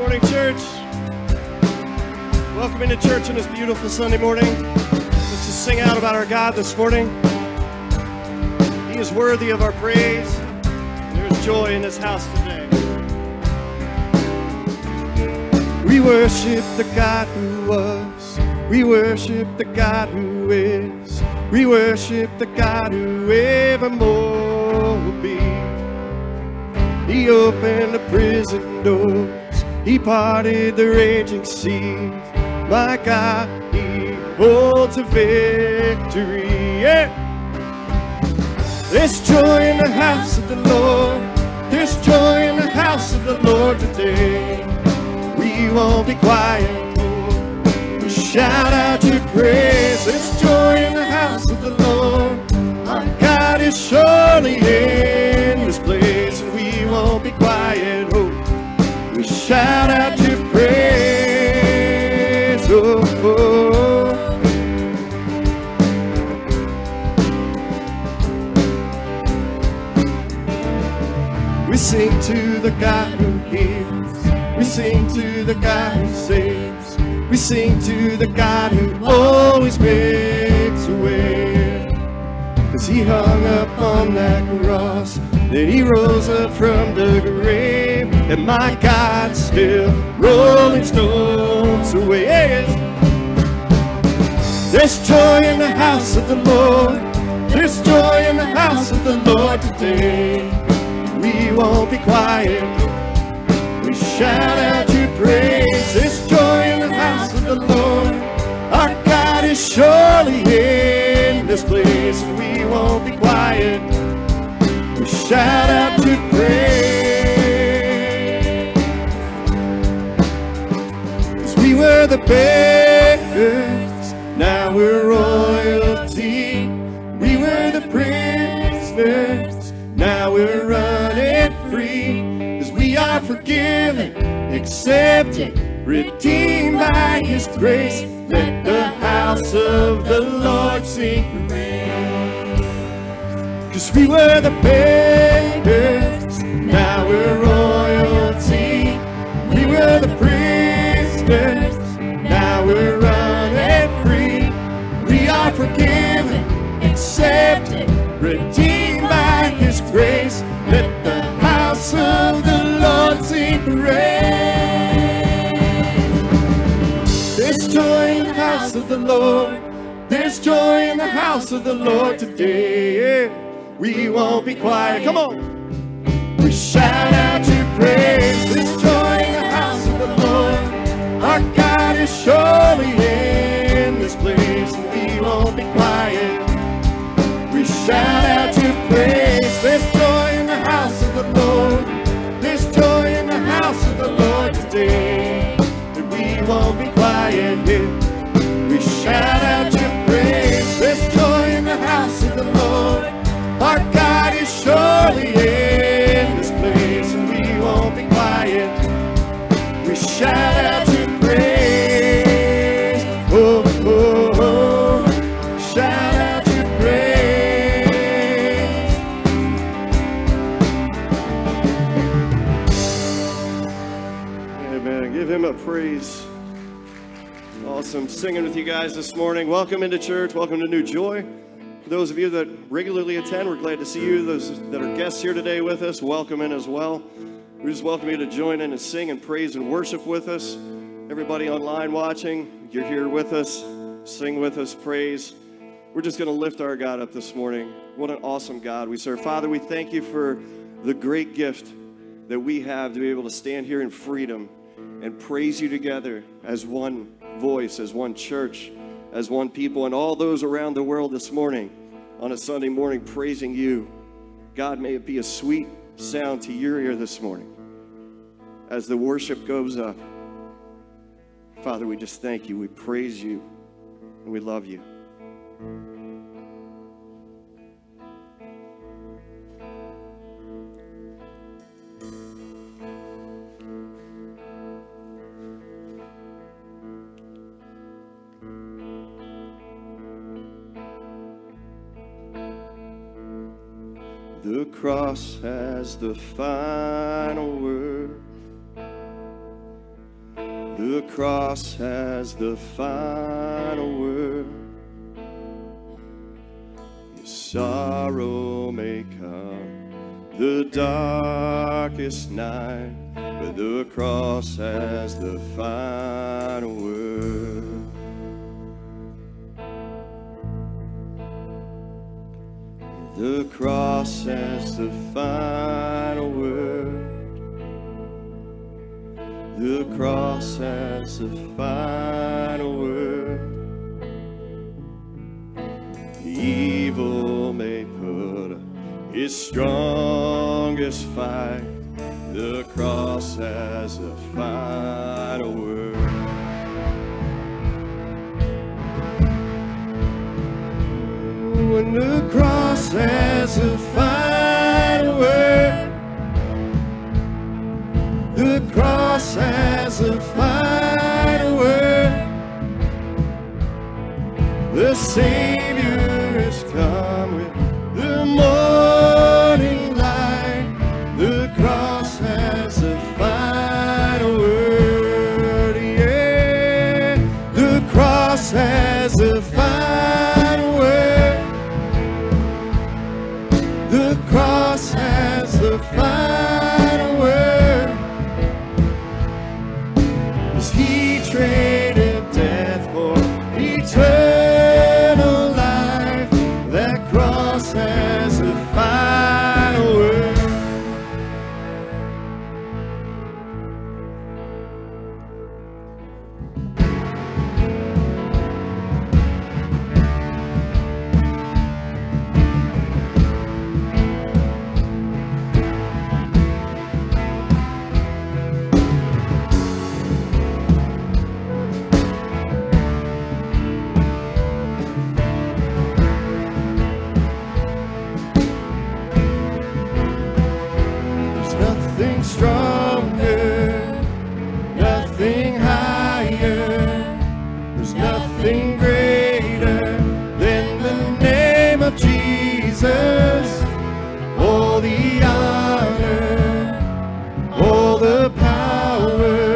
Morning, church. Welcome into church on this beautiful Sunday morning. Let's just sing out about our God this morning. He is worthy of our praise. There's joy in this house today. We worship the God who was. We worship the God who is. We worship the God who evermore will be. He opened the prison doors. He parted the raging seas. My God, He holds a victory. Yeah. There's joy in the house of the Lord. There's joy in the house of the Lord today. We won't be quiet. We shout out your praise. There's joy in the house of the Lord. Our God is surely in this place, and we won't be quiet. Oh, we shout out your praise. Oh, oh. We sing to the God who heals. We sing to the God who saves. We sing to the God who always makes a way. 'Cause He hung up on that cross, then He rose up from the grave, and my God's still rolling stones away. Yes. There's joy in the house of the Lord. There's joy in the house of the Lord today. We won't be quiet. We shout out your praise. There's joy in the house of the Lord. Our God is surely in this place, and we won't be quiet. We shout out your praise. 'Cause we were the beggars, now we're royalty. We were the prisoners, now we're running free. 'Cause we are forgiven, accepted, redeemed by His grace. Let the house of the Lord sing praise. 'Cause we were the beggars, now we're royalty. We were the prisoners, now we're running free. We are forgiven, accepted, redeemed by His grace. Let the house of the Lord sing praise. There's joy in the house of the Lord. There's joy in the house of the Lord today. We won't be quiet. Come on. We shout out your praise. There's joy in the house of the Lord. Our God is surely in this place, and we won't be quiet. We shout out your praise. There's joy in the house of the Lord. There's joy in the house of the Lord today, and we won't be quiet. Yeah. We shout out your praise. There's joy in the house of the Lord. Our God is surely in this place, and we won't be quiet. We shout out your praise. Oh, oh, oh. Shout out your praise. Amen. Give Him a praise. Awesome singing with you guys this morning. Welcome into church. Welcome to New Joy. For those of you that regularly attend, we're glad to see you. Those that are guests here today with us, welcome in as well. We just welcome you to join in and sing and praise and worship with us. Everybody online watching, you're here with us. Sing with us, praise. We're just going to lift our God up this morning. What an awesome God we serve. Father, we thank you for the great gift that we have to be able to stand here in freedom and praise you together as one voice, as one church, as one people, and all those around the world this morning on a Sunday morning praising you. God, may it be a sweet sound to your ear this morning as the worship goes up. Father, we just thank you, we praise you, and we love you. The cross has the final word. The cross has the final word. Your sorrow may come the darkest night, but the cross has the final word. The cross has the final word. The cross has the final word. Evil may put up its strongest fight. The cross has the final word. When the cross has the final word, the cross has the final word. The Savior has come with the morning light. The cross has the final word. Yeah, the cross has the final word. The cross has the final word. As He traded death for eternal life, that cross has the final word. Stronger, nothing higher, there's nothing greater than the name of Jesus. All the honor, all the power,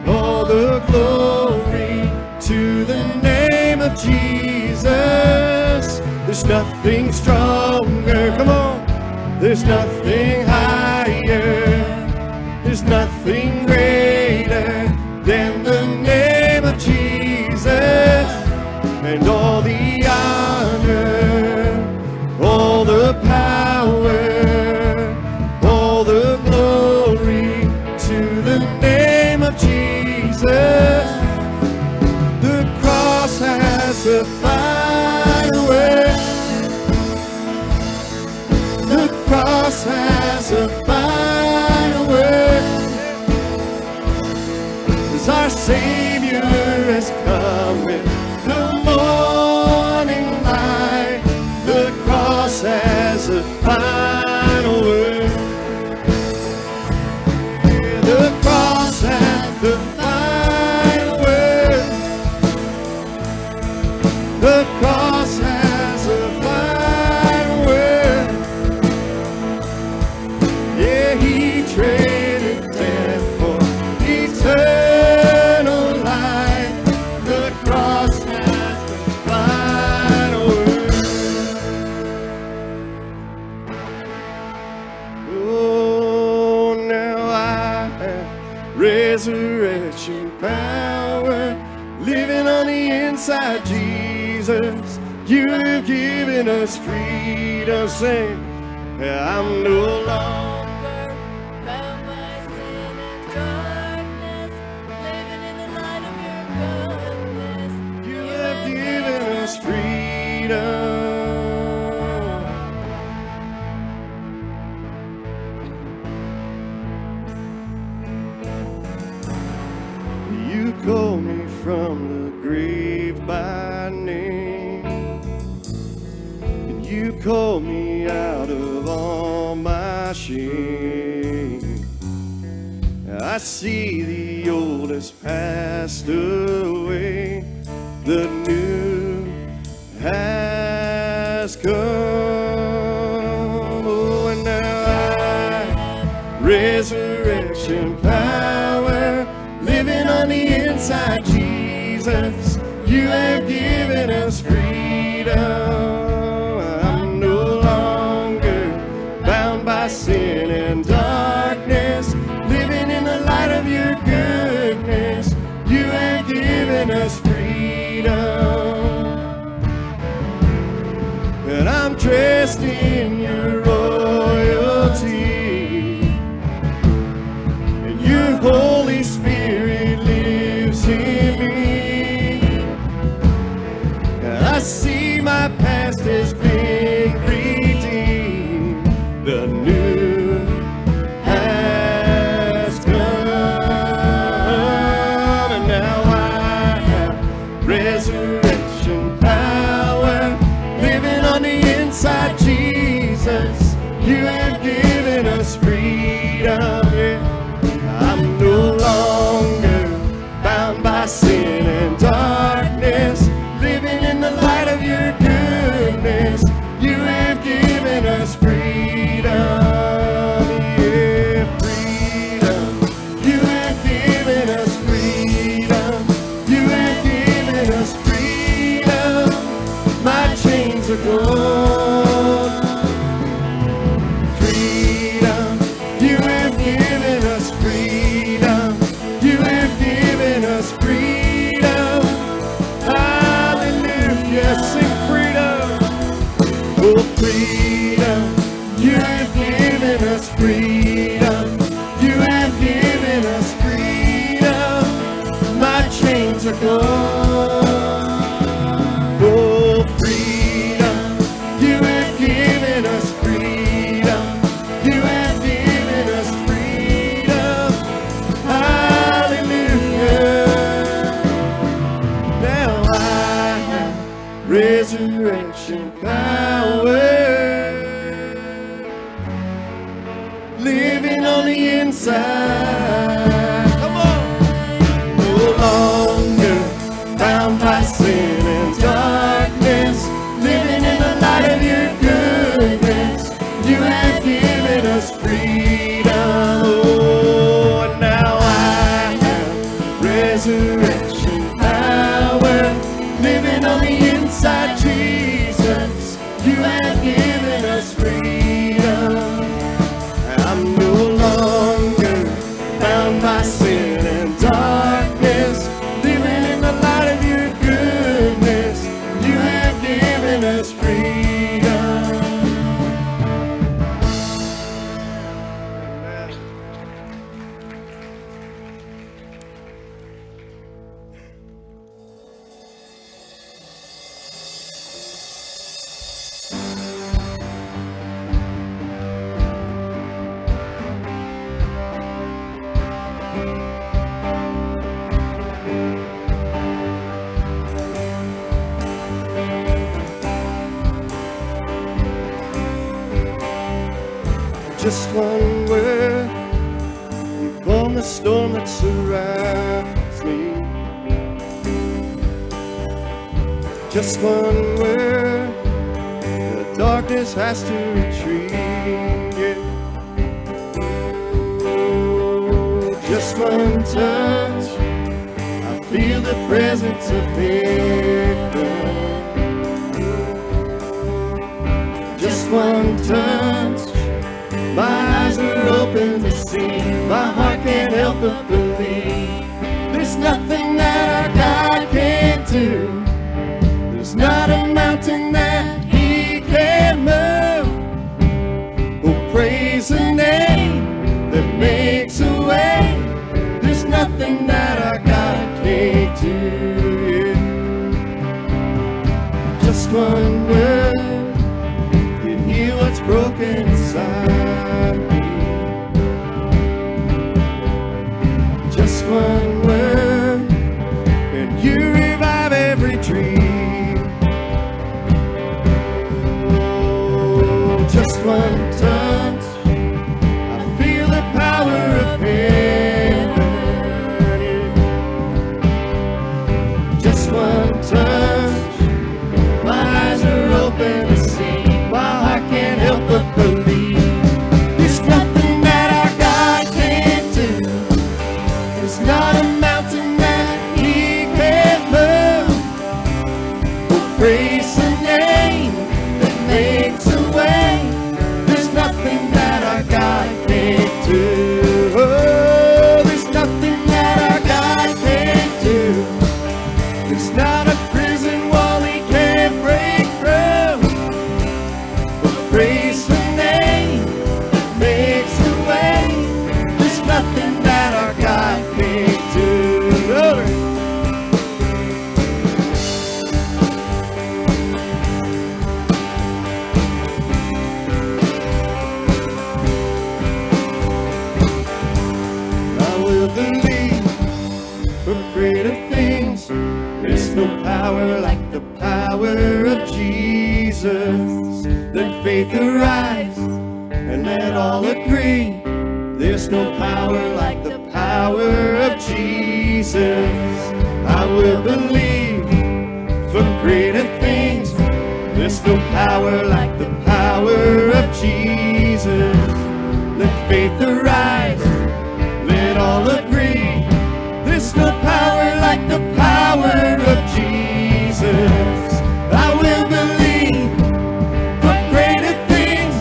all the glory to the name of Jesus. There's nothing stronger, come on. There's nothing higher, there's nothing greater than the name of Jesus. And all the honor, all the power, all the glory to the name of Jesus. The cross has the final word. The cross has a final word. As our Savior has come with the morning light, the cross has a final word. The cross has the final word. The cross has a final word. Yeah, He traded death for eternal life. The cross has the final word. Oh, now I have resurrection power living on the inside, Jesus. You have given us freedom. Sing, I'm no longer freedom. You call me from the grave by name, and you call me out of all my shame. I see the old has passed away, the new has come. Oh, and now I resurrection power living on the inside, Jesus, you have given us freedom. I'm no longer bound by sin and darkness, living in the light of your goodness. You have given us freedom. And I'm dressed in your royalty, and your Holy Spirit lives in me. And I see my past has been redeemed. The new has come, and now I have resurrection power living on the inside, Jesus. You have given us freedom. Yeah. I'm no longer bound by sin and darkness, living in the light of your goodness. You have given us freedom. Yeah, freedom. You have given us freedom. You have given us freedom. My chains are gone. Freedom. You have given us freedom. You have given us freedom. Hallelujah. Sing freedom. Oh, freedom. You have given us freedom. You have given us freedom. My chains are gone. Oh, freedom. You have given us freedom. You have given us freedom. Hallelujah. Now I have resurrection power living on the inside. Come on. No longer bound by sin and darkness, living in the light of your goodness. You have given us freedom. Oh, and now I have resurrection power living on the inside, Jesus. You have given us freedom. I'm no longer bound by sin and darkness, living in the light of your goodness. You have given us freedom. Amen. Just one word, you calm the storm that surrounds me. Just one word, the darkness has to retreat. Yeah. Oh, just one touch, I feel the presence of heaven. Just one touch, my eyes are open to see, my heart can't help but believe. There's nothing that our God can't do. There's not a mountain that He can't move. Oh, praise the name that makes a way. There's nothing that our God can't do. Yeah. Just one word can heal what's broken inside. Just one word, and you revive every dream. Oh, just one touch, I feel the power of heaven. Just one touch, my eyes are open to see, my heart can't help but believe. There's nothing that our God can't do. There's not a mountain believe for greater things. There's no power like the power of Jesus. Let faith arise and let all agree. There's no power like the power of Jesus. I will believe for greater things. There's no power like the power of Jesus. Let faith arise, let all agree. There's no power like the power of Jesus. I will believe for greater things.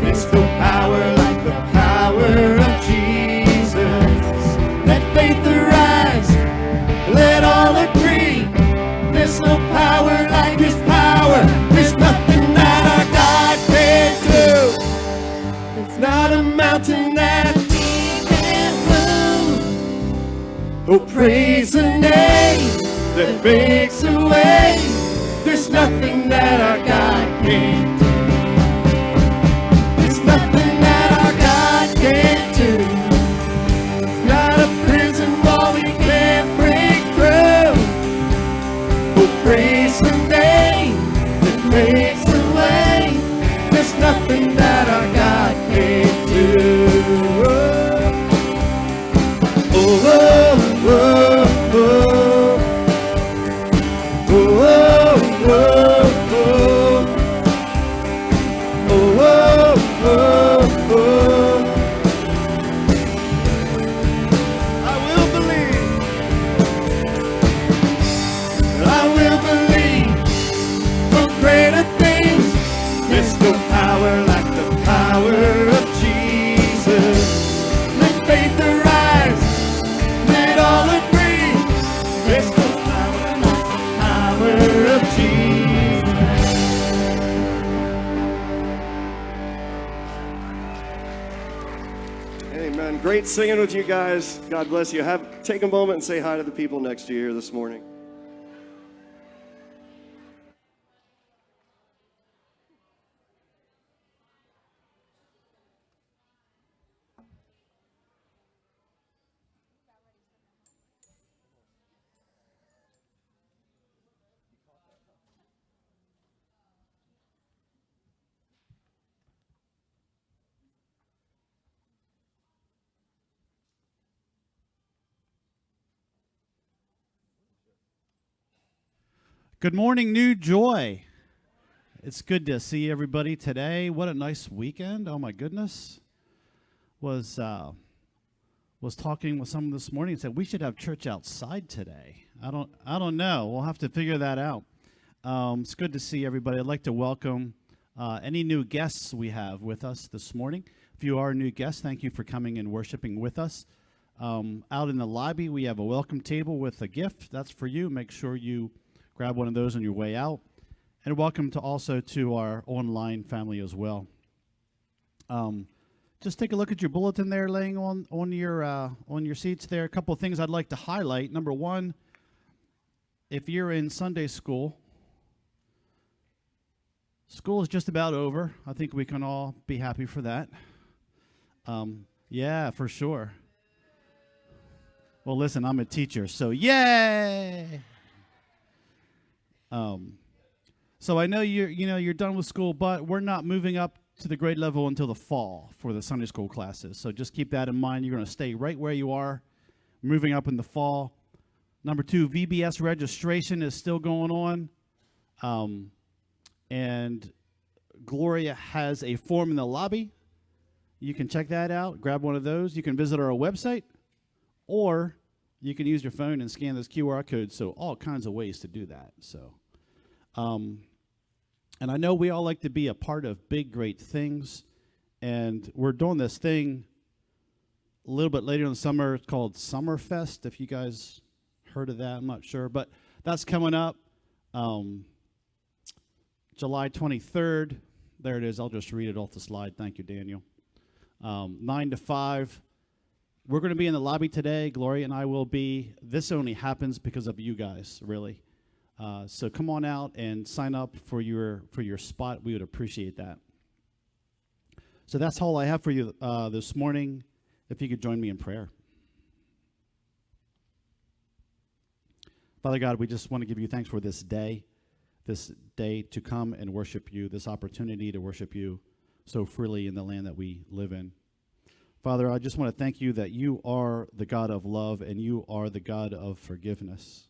There's no power like the power of Jesus. Let faith arise, let all agree. There's no power like His power. There's nothing that our God can't do. It's not a mountain that He can't move. Oh, praise the name that makes a way. There's nothing that our God can't do. There's nothing that our God can't do. It's not a prison wall He can't break through. Oh, praise the name that makes a way. There's nothing that our God can't do. Oh, oh, oh, oh, oh, oh, oh, oh, oh, oh, oh. I will believe. I will believe for greater things. There's no power like the power of Jesus. Let faith arise, let all agree. There's no power like the power of Jesus. Amen. Great singing with you guys. God bless you. Take a moment and say hi to the people next to you here this morning. Good morning, New Joy. It's good to see everybody today. What a nice weekend. Oh my goodness. Was talking with someone this morning and said we should have church outside today. I don't know. We'll have to figure that out. It's good to see everybody. I'd like to welcome any new guests we have with us this morning. If you are a new guest, thank you for coming and worshiping with us. Out in the lobby, we have a welcome table with a gift. That's for you. Make sure you grab one of those on your way out. And welcome also to our online family as well. Just take a look at your bulletin there laying on your seats there. A couple of things I'd like to highlight. Number one, if you're in Sunday school, school is just about over. I think we can all be happy for that. Yeah, for sure. Well, listen, I'm a teacher, so yay! So I know you're done with school, but we're not moving up to the grade level until the fall for the Sunday school classes. So just keep that in mind. You're going to stay right where you are, moving up in the fall. Number two, VBS registration is still going on. And Gloria has a form in the lobby. You can check that out. Grab one of those. You can visit our website, or you can use your phone and scan those QR codes. So all kinds of ways to do that. So, and I know we all like to be a part of big, great things. And we're doing this thing a little bit later in the summer called Summerfest. If you guys heard of that, I'm not sure. But that's coming up July 23rd. There it is. I'll just read it off the slide. Thank you, Daniel. 9 to 5. We're going to be in the lobby today. Gloria and I will be. This only happens because of you guys, really. So come on out and sign up for your spot. We would appreciate that. So that's all I have for you this morning. If you could join me in prayer. Father God, we just want to give you thanks for this day to come and worship you, this opportunity to worship you so freely in the land that we live in. Father, I just want to thank you that you are the God of love and you are the God of forgiveness.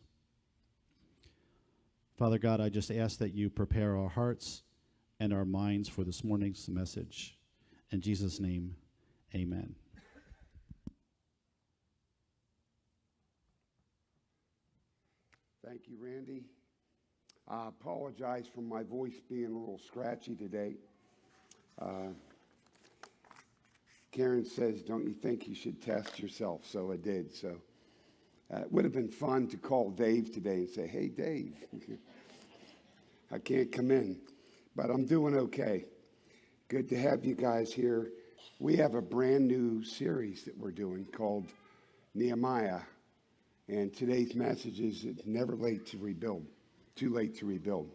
Father God, I just ask that you prepare our hearts and our minds for this morning's message. In Jesus' name, amen. Thank you, Randy. I apologize for my voice being a little scratchy today. Karen says, don't you think you should test yourself? So I did. So it would have been fun to call Dave today and say, hey, Dave, I can't come in, but I'm doing okay. Good to have you guys here. We have a brand new series that we're doing called Nehemiah. And today's message is it's never late to rebuild, too late to rebuild.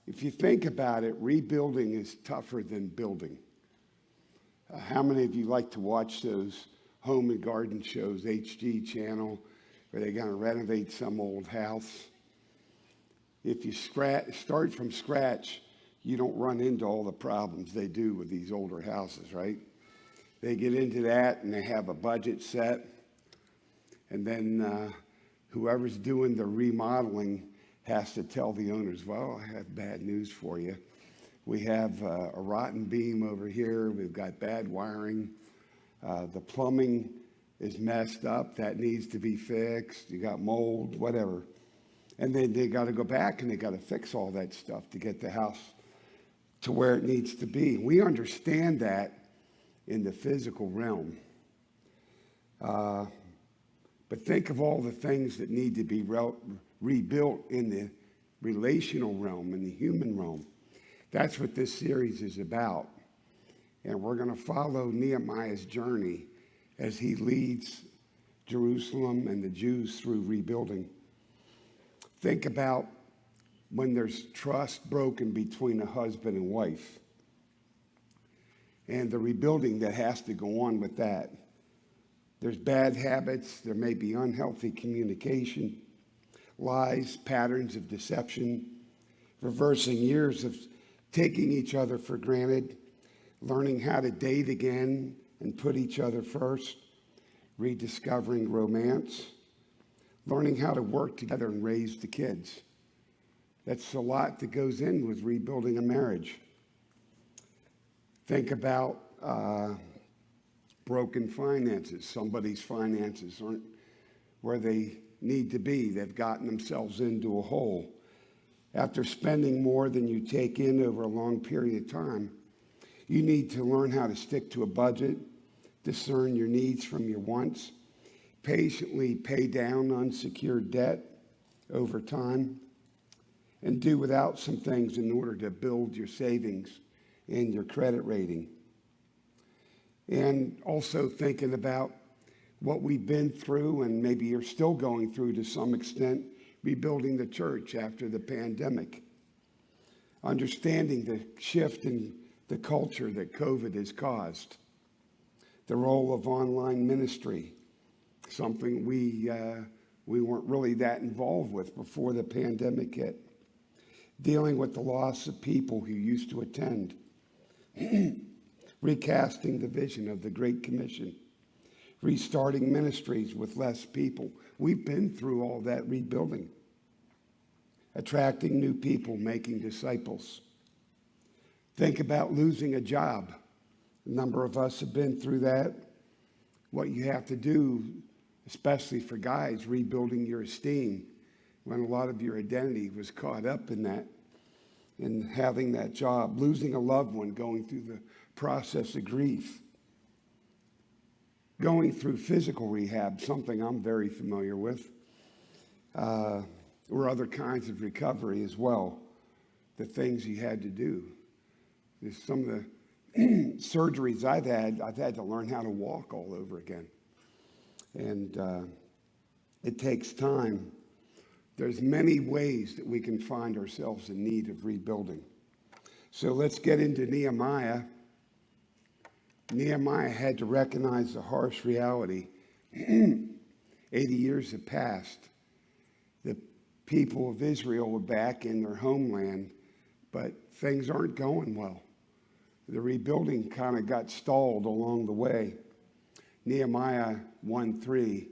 If you think about it, rebuilding is tougher than building. How many of you like to watch those home and garden shows, HG channel, where they're going to renovate some old house? If you start from scratch, you don't run into all the problems they do with these older houses, right? They get into that and they have a budget set. And then whoever's doing the remodeling has to tell the owners, well, I have bad news for you. We have a rotten beam over here. We've got bad wiring. The plumbing is messed up. That needs to be fixed. You got mold, whatever. And then they got to go back and they got to fix all that stuff to get the house to where it needs to be. We understand that in the physical realm. But think of all the things that need to be rebuilt in the relational realm, in the human realm. That's what this series is about. And we're going to follow Nehemiah's journey as he leads Jerusalem and the Jews through rebuilding. Think about when there's trust broken between a husband and wife and the rebuilding that has to go on with that. There's bad habits. There may be unhealthy communication, lies, patterns of deception, reversing years of taking each other for granted, learning how to date again and put each other first, rediscovering romance, learning how to work together and raise the kids. That's a lot that goes in with rebuilding a marriage. Think about broken finances. Somebody's finances aren't where they need to be. They've gotten themselves into a hole. After spending more than you take in over a long period of time, you need to learn how to stick to a budget, discern your needs from your wants, patiently pay down unsecured debt over time, and do without some things in order to build your savings and your credit rating. And also thinking about what we've been through, and maybe you're still going through to some extent, rebuilding the church after the pandemic. Understanding the shift in the culture that COVID has caused. The role of online ministry, something we weren't really that involved with before the pandemic hit. Dealing with the loss of people who used to attend. Recasting the vision of the Great Commission. Restarting ministries with less people. We've been through all that rebuilding. Attracting new people, making disciples. Think about losing a job. A number of us have been through that. What you have to do, especially for guys, rebuilding your esteem when a lot of your identity was caught up in that, in having that job. Losing a loved one, going through the process of grief. Going through physical rehab, something I'm very familiar with, or other kinds of recovery as well, the things you had to do. There's some of the surgeries I've had to learn how to walk all over again. And it takes time. There's many ways that we can find ourselves in need of rebuilding. So let's get into Nehemiah. Nehemiah had to recognize the harsh reality. 80 years have passed, people of Israel are back in their homeland, but things aren't going well. The rebuilding kind of got stalled along the way. Nehemiah 1:3,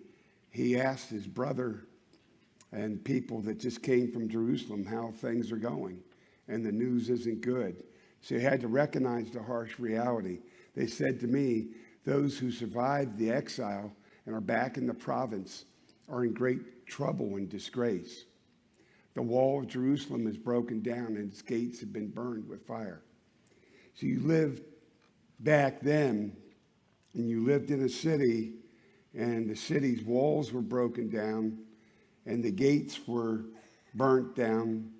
he asked his brother and people that just came from Jerusalem how things are going, and the news isn't good. So he had to recognize the harsh reality. They said to me, those who survived the exile and are back in the province are in great trouble and disgrace. The wall of Jerusalem is broken down and its gates have been burned with fire. So you lived back then, and you lived in a city, and the city's walls were broken down, and the gates were burnt down.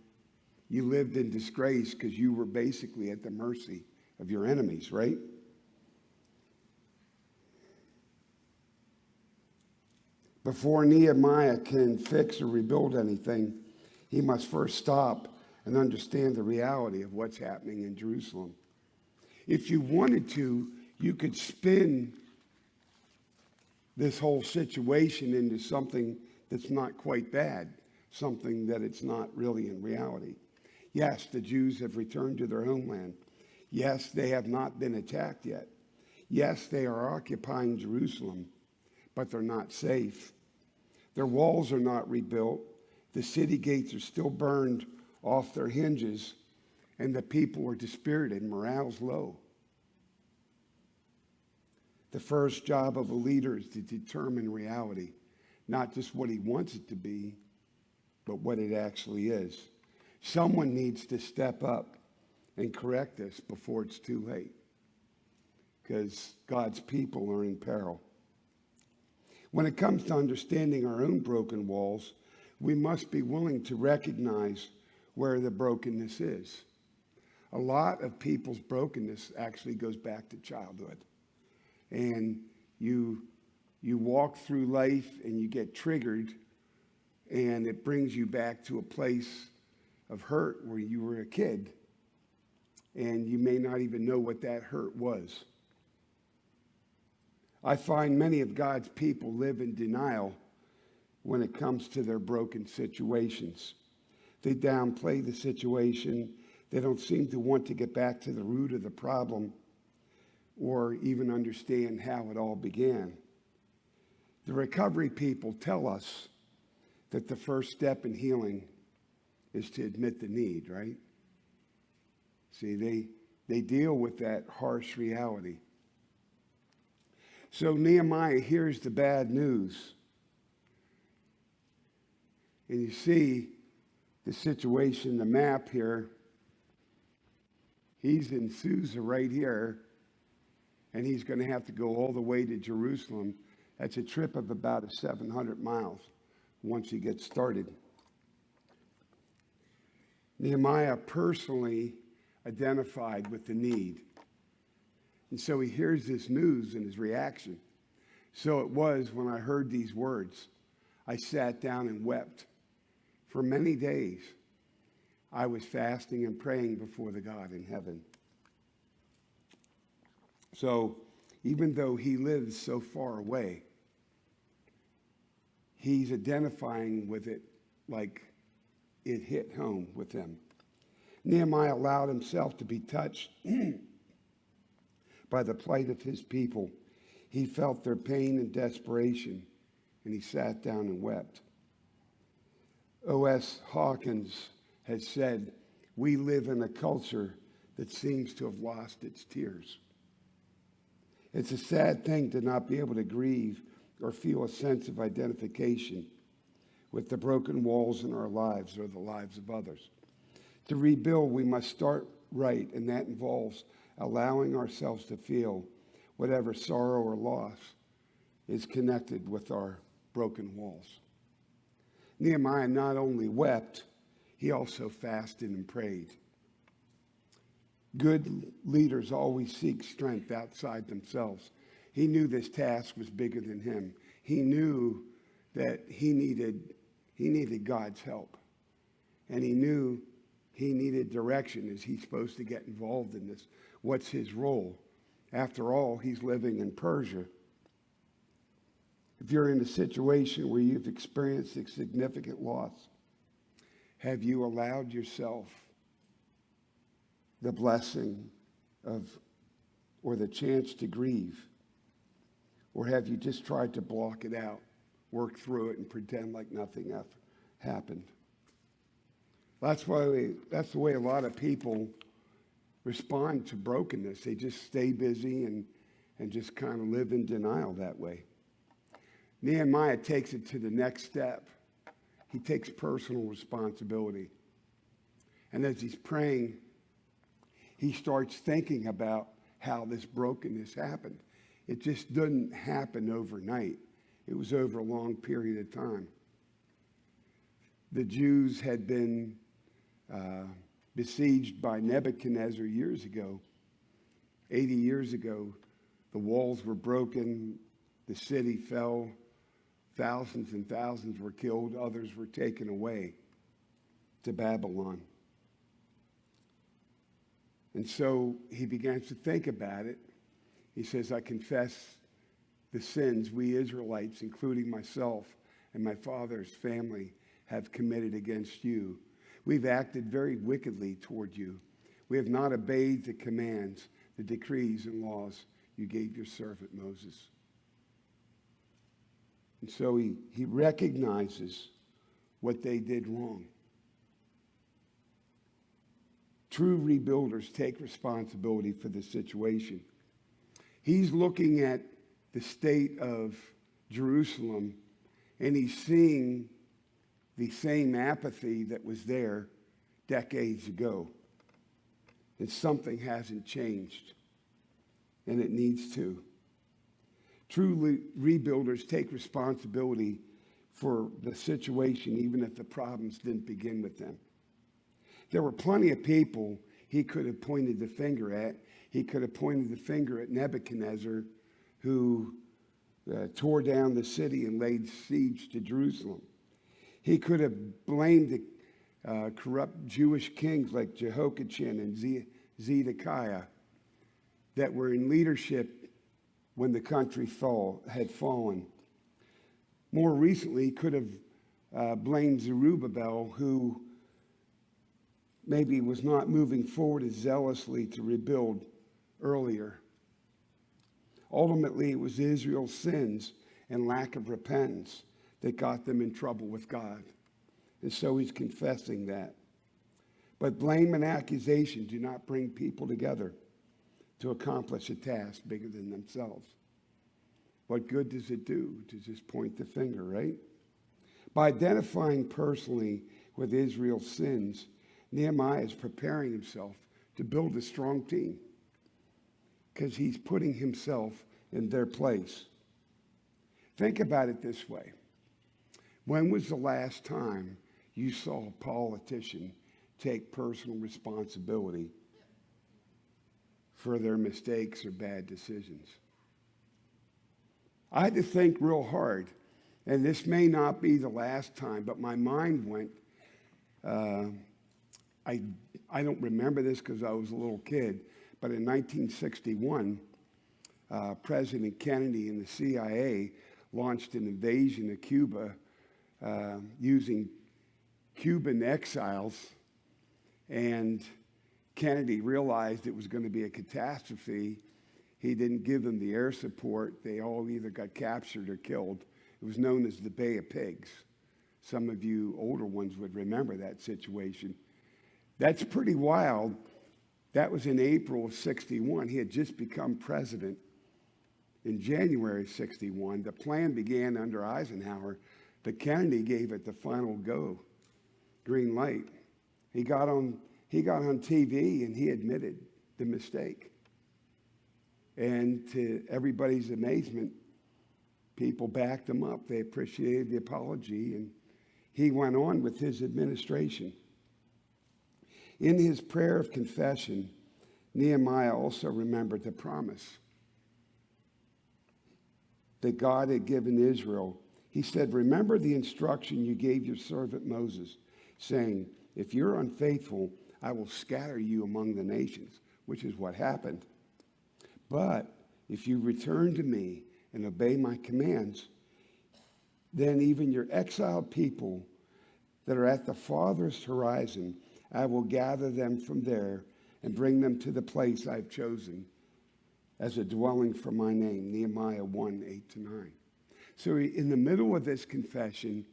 You lived in disgrace because you were basically at the mercy of your enemies, right? Before Nehemiah can fix or rebuild anything, he must first stop and understand the reality of what's happening in Jerusalem. If you wanted to, you could spin this whole situation into something that's not quite bad, something that it's not really in reality. Yes, the Jews have returned to their homeland. Yes, they have not been attacked yet. Yes, they are occupying Jerusalem, but they're not safe. Their walls are not rebuilt. The city gates are still burned off their hinges, and the people are dispirited. Morale's low. The first job of a leader is to determine reality, not just what he wants it to be, but what it actually is. Someone needs to step up and correct this before it's too late, because God's people are in peril. When it comes to understanding our own broken walls, we must be willing to recognize where the brokenness is. A lot of people's brokenness actually goes back to childhood. And you walk through life and you get triggered, and it brings you back to a place of hurt where you were a kid, and you may not even know what that hurt was. I find many of God's people live in denial when it comes to their broken situations. They downplay the situation. They don't seem to want to get back to the root of the problem or even understand how it all began. The recovery people tell us that the first step in healing is to admit the need, right? See, they deal with that harsh reality. So Nehemiah hears the bad news. And you see the situation, the map here. He's in Susa right here, and he's going to have to go all the way to Jerusalem. That's a trip of about 700 miles once he gets started. Nehemiah personally identified with the need. And so he hears this news and his reaction. So it was when I heard these words, I sat down and wept. For many days, I was fasting and praying before the God in heaven. So even though he lives so far away, he's identifying with it like it hit home with him. Nehemiah allowed himself to be touched by the plight of his people. He felt their pain and desperation, and he sat down and wept. O.S. Hawkins has said, we live in a culture that seems to have lost its tears. It's a sad thing to not be able to grieve or feel a sense of identification with the broken walls in our lives or the lives of others. To rebuild, we must start right, and that involves allowing ourselves to feel whatever sorrow or loss is connected with our broken walls. Nehemiah not only wept, he also fasted and prayed. Good leaders always seek strength outside themselves. He knew this task was bigger than him. He knew that he needed God's help. And he knew he needed direction. Is he supposed to get involved in this? What's his role? After all, he's living in Persia. If you're in a situation where you've experienced a significant loss, Have you allowed yourself the blessing of, or the chance to grieve? Or have you just tried to block it out, work through it, and pretend like nothing happened? That's the way a lot of people respond to brokenness. They just stay busy and just kind of live in denial that way. Nehemiah takes it to the next step. He takes personal responsibility. And as he's praying, he starts thinking about how this brokenness happened. It just didn't happen overnight. It was over a long period of time. The Jews had been besieged by Nebuchadnezzar years ago. 80 years ago, the walls were broken, the city fell, thousands and thousands were killed, others were taken away to Babylon. And so he begins to think about it. He says, I confess the sins we Israelites, including myself and my father's family, have committed against you. We've acted very wickedly toward you. We have not obeyed the commands, the decrees and laws you gave your servant Moses. And so he recognizes what they did wrong. True rebuilders take responsibility for the situation. He's looking at the state of Jerusalem, and he's seeing the same apathy that was there decades ago. And something hasn't changed, and it needs to. True rebuilders take responsibility for the situation, even if the problems didn't begin with them. There were plenty of people he could have pointed the finger at. He could have pointed the finger at Nebuchadnezzar, who tore down the city and laid siege to Jerusalem. He could have blamed the corrupt Jewish kings like Jehoiachin and Zedekiah that were in leadership when the country had fallen. More recently, he could have blamed Zerubbabel, who maybe was not moving forward as zealously to rebuild earlier. Ultimately, it was Israel's sins and lack of repentance that got them in trouble with God. And so he's confessing that. But blame and accusation do not bring people together to accomplish a task bigger than themselves. What good does it do to just point the finger, right? By identifying personally with Israel's sins, Nehemiah is preparing himself to build a strong team because he's putting himself in their place. Think about it this way. When was the last time you saw a politician take personal responsibility for their mistakes or bad decisions? I had to think real hard, and this may not be the last time, but my mind went, I don't remember this because I was a little kid, but in 1961, President Kennedy and the CIA launched an invasion of Cuba using Cuban exiles, and Kennedy realized it was going to be a catastrophe. He didn't give them the air support. They all either got captured or killed. It was known as the Bay of Pigs. Some of you older ones would remember that situation. That's pretty wild. That was in April of 61. He had just become president in January of 61. The plan began under Eisenhower, but Kennedy gave it the final go, green light. He got on TV and he admitted the mistake. And to everybody's amazement, people backed him up. They appreciated the apology, and he went on with his administration. In his prayer of confession, Nehemiah also remembered the promise that God had given Israel. He said, remember the instruction you gave your servant Moses, saying, if you're unfaithful, I will scatter you among the nations, which is what happened. But if you return to me and obey my commands, then even your exiled people that are at the farthest horizon. I will gather them from there and bring them to the place I've chosen as a dwelling for my name. Nehemiah 1:8-9. So in the middle of this confession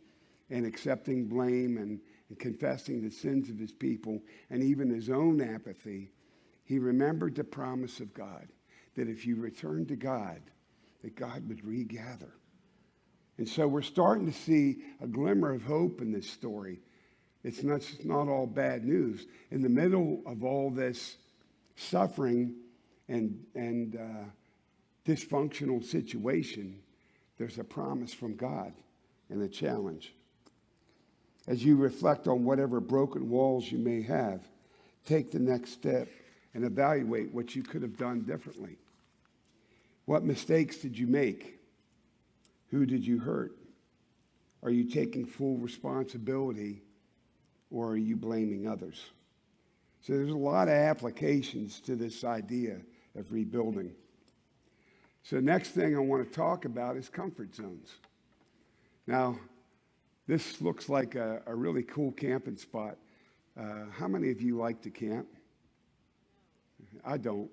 and accepting blame and confessing the sins of his people and even his own apathy, he remembered the promise of God that if you return to God, that God would regather. And so we're starting to see a glimmer of hope in this story. It's not all bad news. In the middle of all this suffering and dysfunctional situation, there's a promise from God and a challenge. As you reflect on whatever broken walls you may have, take the next step and evaluate what you could have done differently. What mistakes did you make? Who did you hurt? Are you taking full responsibility, or are you blaming others? So there's a lot of applications to this idea of rebuilding. So next thing I want to talk about is comfort zones. Now, this looks like a really cool camping spot. How many of you like to camp? I don't.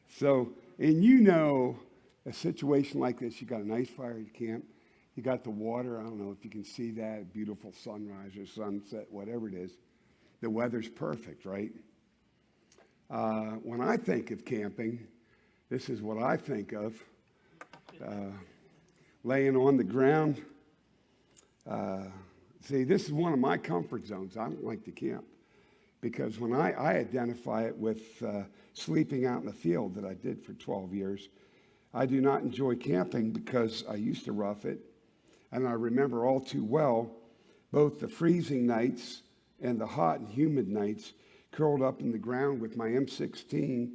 So, and you know, a situation like this, you got a nice fire at camp, you got the water, I don't know if you can see that, beautiful sunrise or sunset, whatever it is. The weather's perfect, right? When I think of camping, this is what I think of. Laying on the ground. See, this is one of my comfort zones. I don't like to camp because when I identify it with sleeping out in the field that I did for 12 years, I do not enjoy camping because I used to rough it. And I remember all too well both the freezing nights and the hot and humid nights curled up in the ground with my M16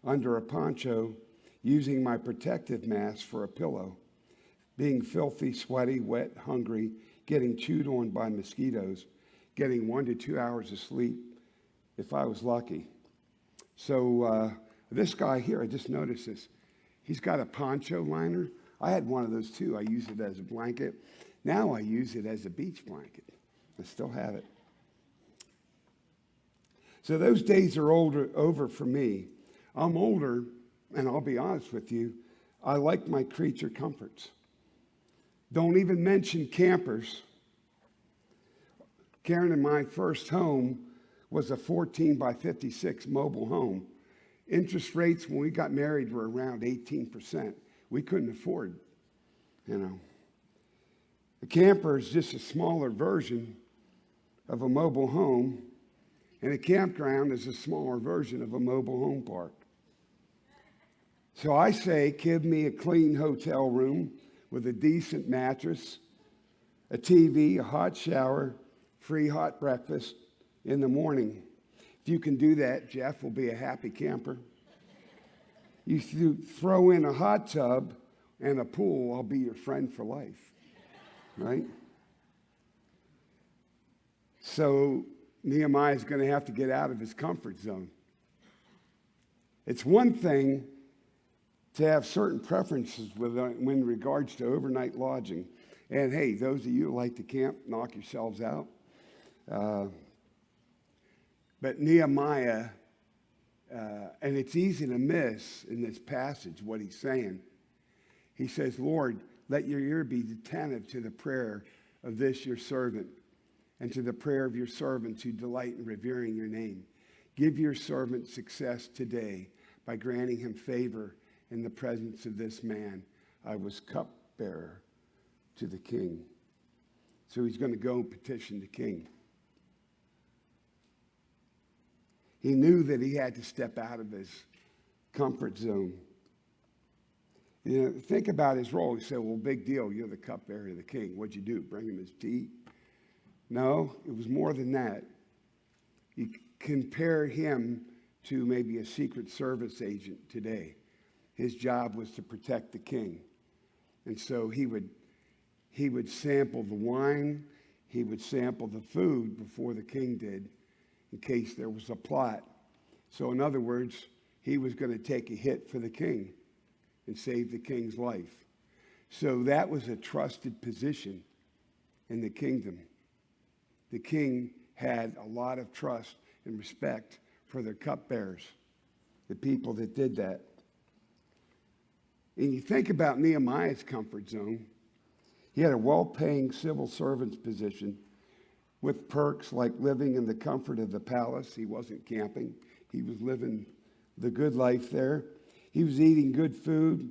under a poncho, using my protective mask for a pillow, being filthy, sweaty, wet, hungry, getting chewed on by mosquitoes, getting 1 to 2 hours of sleep if I was lucky. So this guy here, I just noticed this. He's got a poncho liner. I had one of those too. I used it as a blanket. Now I use it as a beach blanket. I still have it. So those days are over for me. I'm older, and I'll be honest with you, I like my creature comforts. Don't even mention campers. Karen and my first home was a 14 by 56 mobile home. Interest rates when we got married were around 18%. We couldn't afford, The camper is just a smaller version of a mobile home, and a campground is a smaller version of a mobile home park. So I say, give me a clean hotel room with a decent mattress, a TV, a hot shower, free hot breakfast in the morning. If you can do that, Jeff will be a happy camper. You throw in a hot tub and a pool, I'll be your friend for life, right? So Nehemiah is going to have to get out of his comfort zone. It's one thing to have certain preferences in regards to overnight lodging. And hey, those of you who like to camp, knock yourselves out. But Nehemiah, and it's easy to miss in this passage what he's saying. He says, Lord, let your ear be attentive to the prayer of this your servant and to the prayer of your servants who delight in revering your name. Give your servant success today by granting him favor in the presence of this man. I was cupbearer to the king. So he's going to go and petition the king. He knew that he had to step out of his comfort zone. Think about his role. He said, well, big deal. You're the cupbearer of the king. What'd you do? Bring him his tea? No, it was more than that. You compare him to maybe a Secret Service agent today. His job was to protect the king. And so he would sample the wine. He would sample the food before the king did, in case there was a plot. So in other words, he was going to take a hit for the king and save the king's life. So that was a trusted position in the kingdom. The king had a lot of trust and respect for their cupbearers, the people that did that. And you think about Nehemiah's comfort zone. He had a well-paying civil servant's position with perks like living in the comfort of the palace. He wasn't camping. He was living the good life there. He was eating good food.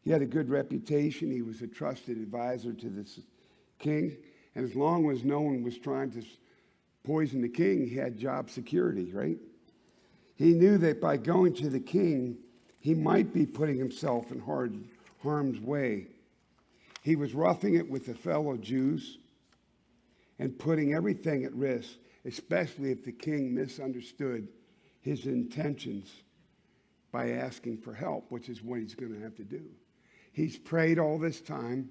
He had a good reputation. He was a trusted advisor to the king. And as long as no one was trying to poison the king, he had job security, right? He knew that by going to the king, he might be putting himself in harm's way. He was roughing it with the fellow Jews and putting everything at risk, especially if the king misunderstood his intentions by asking for help, which is what he's going to have to do. He's prayed all this time.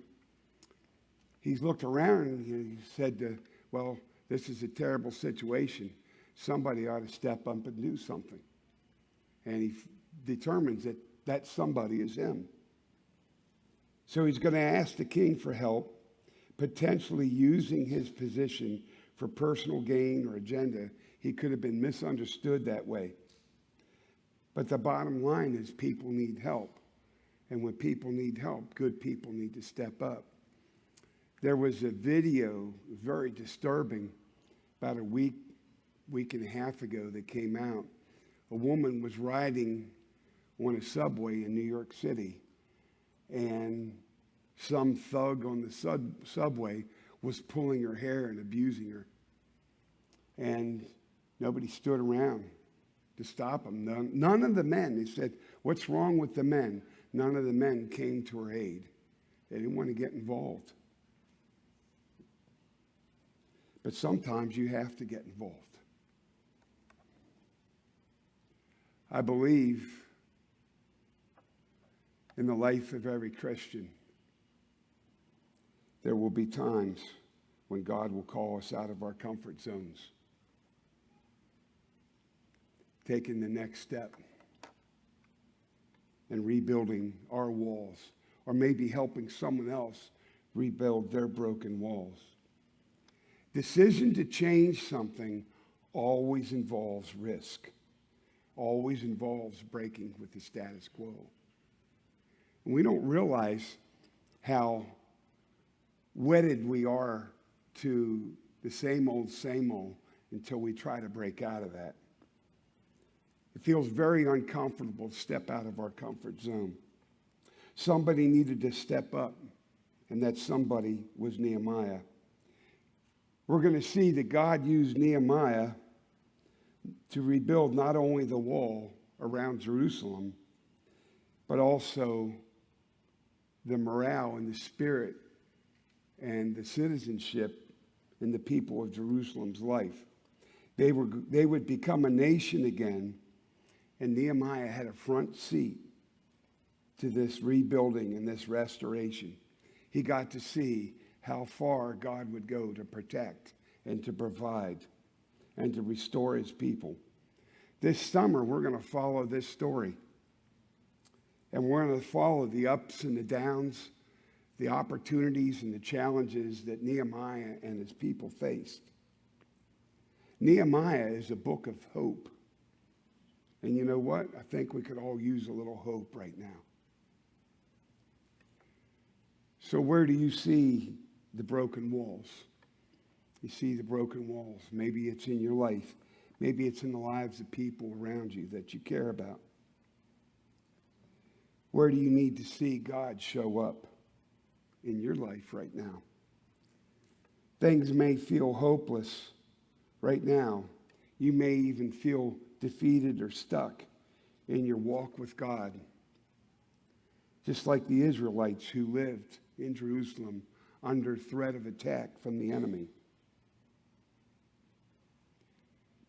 He's looked around and he said, well, this is a terrible situation. Somebody ought to step up and do something. And he determines that that somebody is him. So he's going to ask the king for help, potentially using his position for personal gain or agenda. He could have been misunderstood that way. But the bottom line is people need help. And when people need help, good people need to step up. There was a video, very disturbing, about a week and a half ago that came out. A woman was riding on a subway in New York City, and some thug on the subway was pulling her hair and abusing her. And nobody stood around to stop him. None of the men, they said, what's wrong with the men? None of the men came to her aid. They didn't want to get involved. But sometimes you have to get involved. I believe in the life of every Christian, there will be times when God will call us out of our comfort zones, taking the next step and rebuilding our walls, or maybe helping someone else rebuild their broken walls. Decision to change something always involves risk, always involves breaking with the status quo. And we don't realize how wedded we are to the same old until we try to break out of that. It feels very uncomfortable to step out of our comfort zone. Somebody needed to step up, and that somebody was Nehemiah. We're going to see that God used Nehemiah to rebuild not only the wall around Jerusalem, but also the morale and the spirit and the citizenship in the people of Jerusalem's life. They would become a nation again, and Nehemiah had a front seat to this rebuilding and this restoration. He got to see how far God would go to protect and to provide and to restore his people. This summer, we're going to follow this story. And we're going to follow the ups and the downs, the opportunities and the challenges that Nehemiah and his people faced. Nehemiah is a book of hope. And you know what? I think we could all use a little hope right now. So where do you see the broken walls? You see the broken walls. Maybe it's in your life. Maybe it's in the lives of people around you that you care about. Where do you need to see God show up in your life right now? Things may feel hopeless right now. You may even feel defeated or stuck in your walk with God. Just like the Israelites who lived in Jerusalem under threat of attack from the enemy.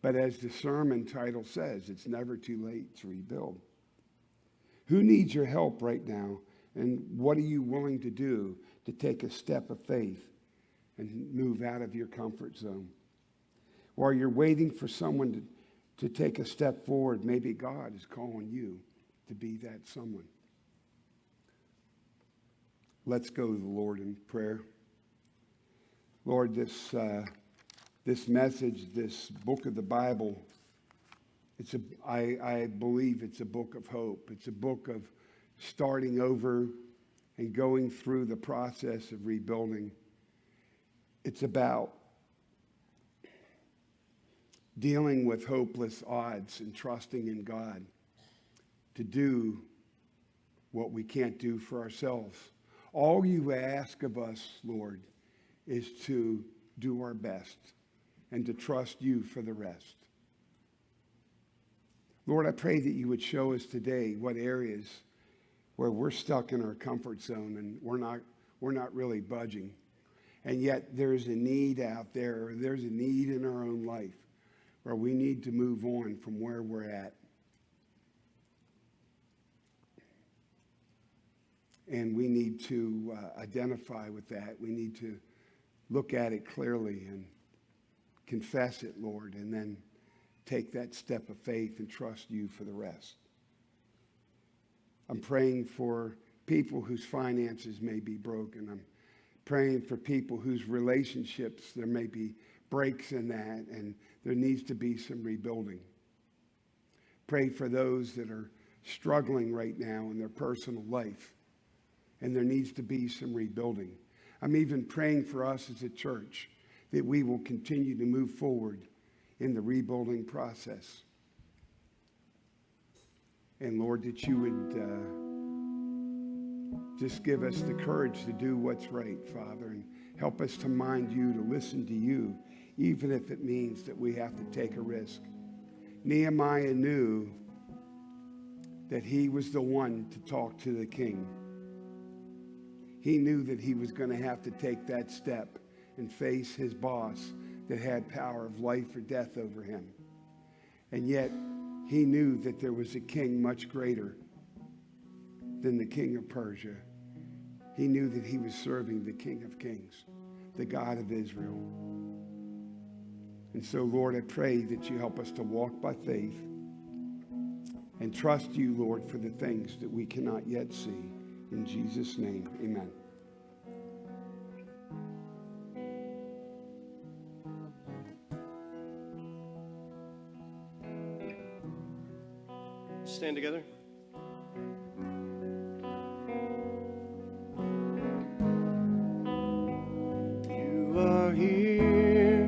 But as the sermon title says, it's never too late to rebuild. Who needs your help right now? And what are you willing to do to take a step of faith and move out of your comfort zone? While you're waiting for someone to take a step forward, maybe God is calling you to be that someone. Let's go to the Lord in prayer. Lord, this message, this book of the Bible, I believe it's a book of hope. It's a book of starting over and going through the process of rebuilding. It's about dealing with hopeless odds and trusting in God to do what we can't do for ourselves. All you ask of us, Lord, is to do our best and to trust you for the rest. Lord, I pray that you would show us today what areas where we're stuck in our comfort zone and we're not really budging. And yet there's a need out there, or there's a need in our own life where we need to move on from where we're at. And we need to identify with that. We need to look at it clearly and confess it, Lord, and then take that step of faith and trust you for the rest. I'm praying for people whose finances may be broken. I'm praying for people whose relationships, there may be breaks in that, and there needs to be some rebuilding. Pray for those that are struggling right now in their personal life, and there needs to be some rebuilding. I'm even praying for us as a church that we will continue to move forward in the rebuilding process. And Lord, that you would just give us the courage to do what's right, Father, and help us to mind you, to listen to you, even if it means that we have to take a risk. Nehemiah knew that he was the one to talk to the king. He knew that he was going to have to take that step and face his boss that had power of life or death over him. And yet, he knew that there was a king much greater than the king of Persia. He knew that he was serving the King of Kings, the God of Israel. And so, Lord, I pray that you help us to walk by faith and trust you, Lord, for the things that we cannot yet see. In Jesus' name, amen. Stand together. You are here,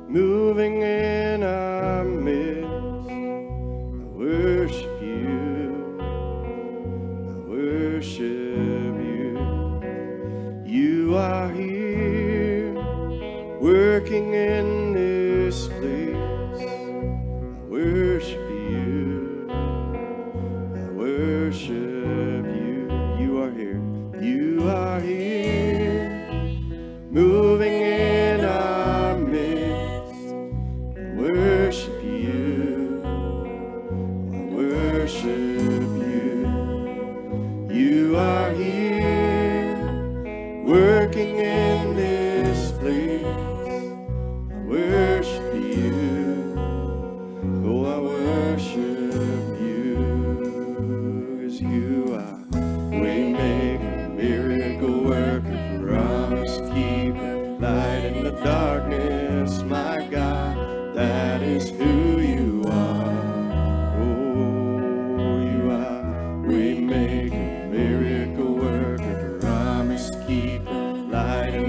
moving in our midst. I worship you. I worship you. You are here, working in this place. I worship you. I worship you. You are here. You are here, moving in our midst. I worship you. I worship you. You are here, working in this place. I worship you. Oh, I worship you. 'Cause you are waymaker, miracle worker, promise keeper, light in the darkness, my God, that is who you are. Oh, you are waymaker, miracle worker, promise keeper, light in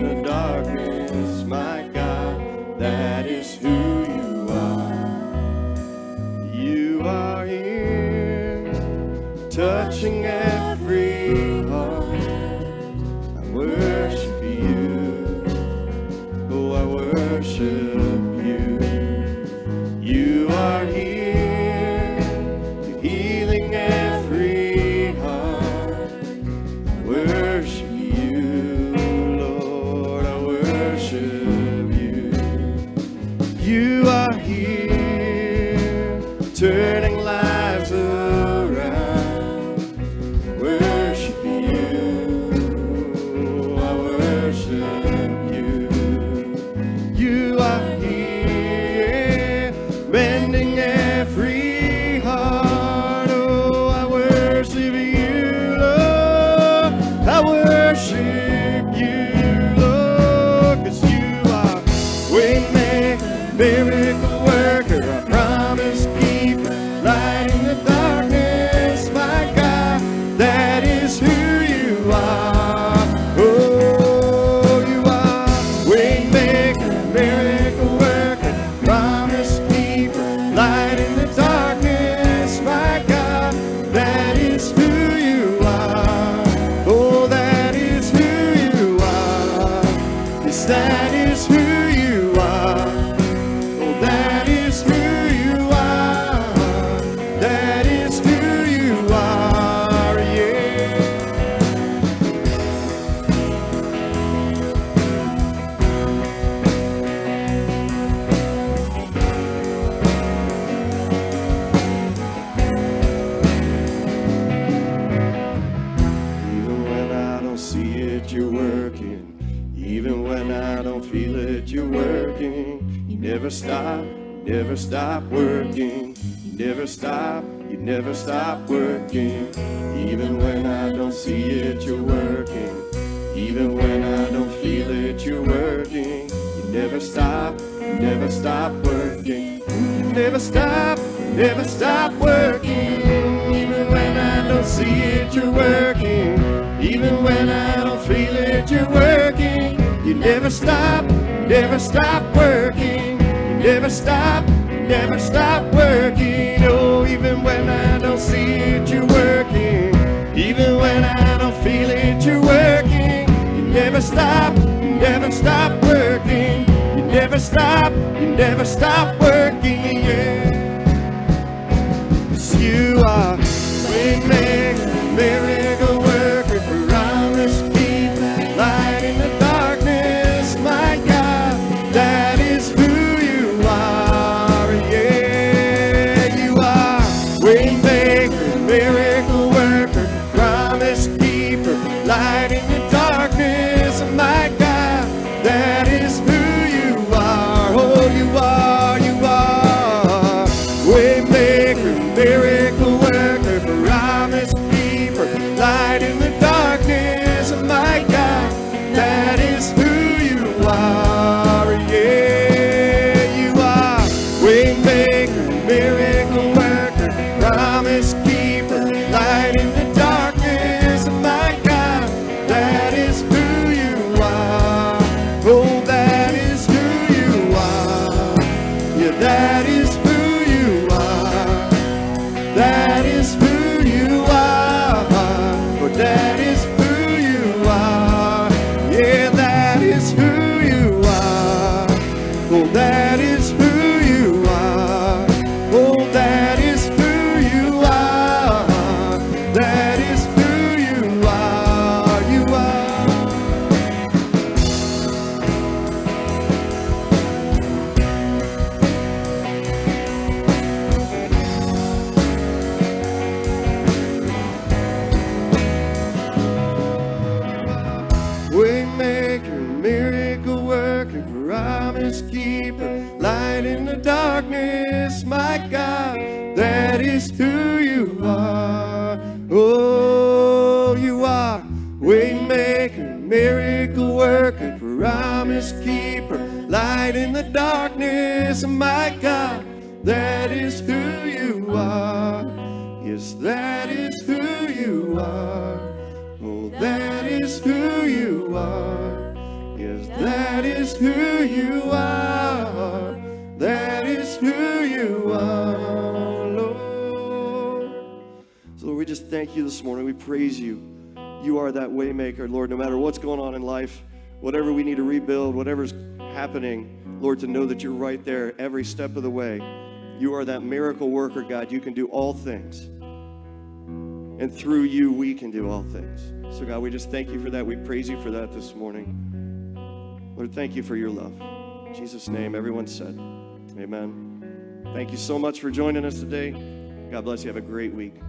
see it, you're working. Even when I don't feel it, you're working. You never stop working. You never stop working. Even when I don't see it, you're working. Even when I don't feel it, you're working. You never stop working. You never stop working. Even when I don't see it, you're working. Even when I don't feel it, you're working. You never stop working. You never stop working. Oh, even when I don't see it, you're working. Even when I don't feel it, you're working. You never stop working. You never stop working, yeah. 'Cause you are waymaker, miracle worker, promise keeper, light in the darkness, my God, that is who you are, yeah. You are waymaker, miracle worker, promise keeper, light in the darkness, my God, that is who you are. Oh, you are waymaker, miracle worker, promise keeper, light in the darkness, my God, that is who you are, yeah. You are waymaker, miracle worker, promise keeper, light in the darkness, my God, that is who you are. Oh, that is who you are. Yeah, that is who you are. That is who you are. Oh, that is who you are. Yeah, that is who you are. Oh, that is who you are. Oh, that is who you are. That is who you are. You are. Waymaker, miracle worker, promise keeper, light in the darkness, my God, that is who you are. Oh, you are waymaker, miracle worker, promise keeper, light in the darkness, my God, that is who you are. Yes, that is who you are. Oh, that is who you are. Yes, that is who you are. That is who you are, Lord. So Lord, we just thank you this morning. We praise you. You are that way maker, Lord, no matter what's going on in life, whatever we need to rebuild, whatever's happening, Lord, to know that you're right there every step of the way. You are that miracle worker, God. You can do all things. And through you, we can do all things. So, God, we just thank you for that. We praise you for that this morning. Lord, thank you for your love. In Jesus' name, everyone said, amen. Thank you so much for joining us today. God bless you. Have a great week.